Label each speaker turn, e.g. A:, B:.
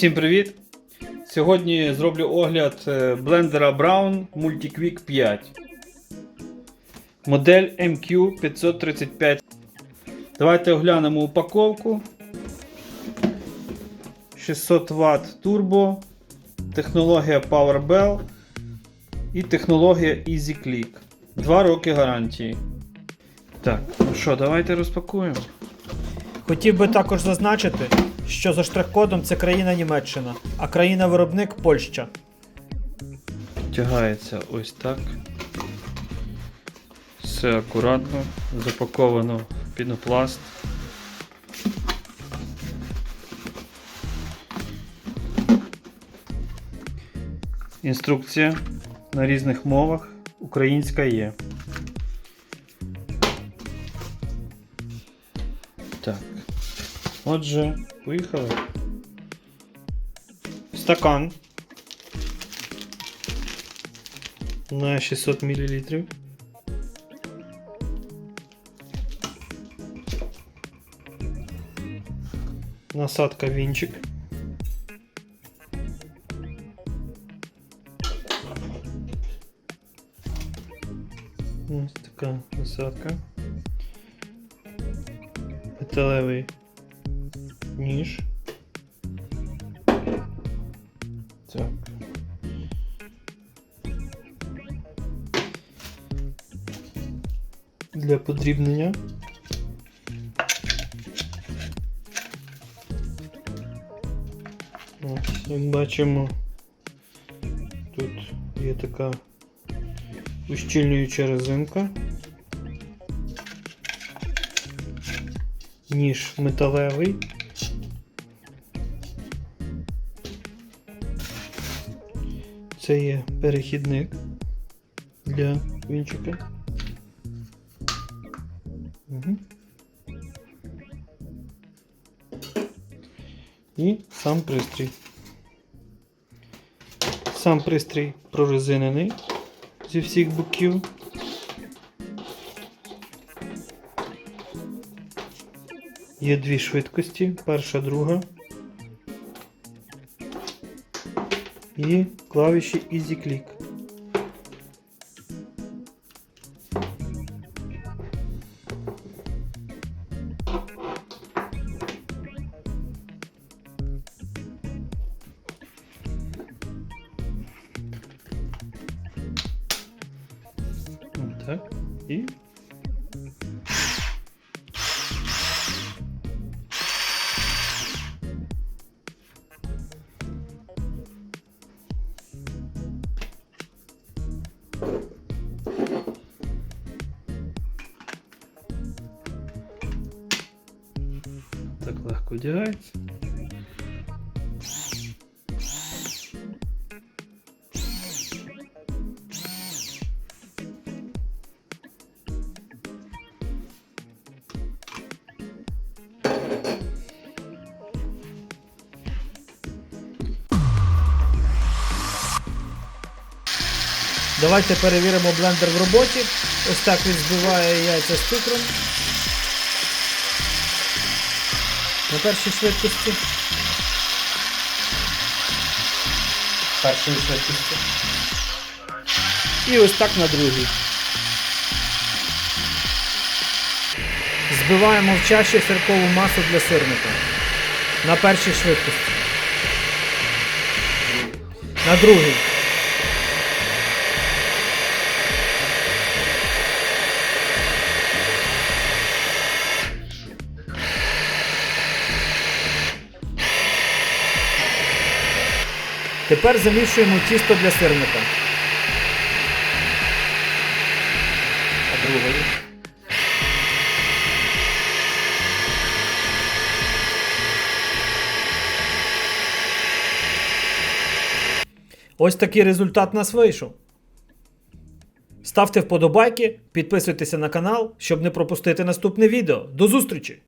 A: Всім привіт! Сьогодні зроблю огляд блендера Braun Multiquick 5. Модель MQ535. Давайте оглянемо упаковку. 600 Вт турбо, технологія PowerBell і технологія EasyClick. 2 роки гарантії. Так, ну що, давайте розпакуємо.
B: Хотів би також зазначити, що за штрих-кодом це країна Німеччина, а країна-виробник Польща.
A: Тягається ось так. Все акуратно, запаковано в пінопласт. Інструкція на різних мовах, українська є. Так, отже, поїхали.
B: Стакан на 600 мл. Насадка вінчик. Ось така насадка. Металевий ніж. Так. Для подрібнення. Ось, як бачимо, тут є така ущільнююча резинка. Ніж металевий. Це є перехідник для вінчика. Угу. І сам пристрій. Сам пристрій прорезинений зі всіх боків. Є 2 швидкості, перша, друга. І клавіші EasyClick. Так, і
A: так легко одягається.
B: Давайте перевіримо блендер в роботі. Ось так він збиває яйця з цукром. На першій швидкості.
A: Першої швидкості.
B: І ось так на другій. Збиваємо в чаші сиркову масу для сирника. На першій швидкості. На другій. Тепер замішуємо тісто для сирника. А другою. Ось такий результат у нас вийшов. Ставте вподобайки, підписуйтеся на канал, щоб не пропустити наступне відео. До зустрічі!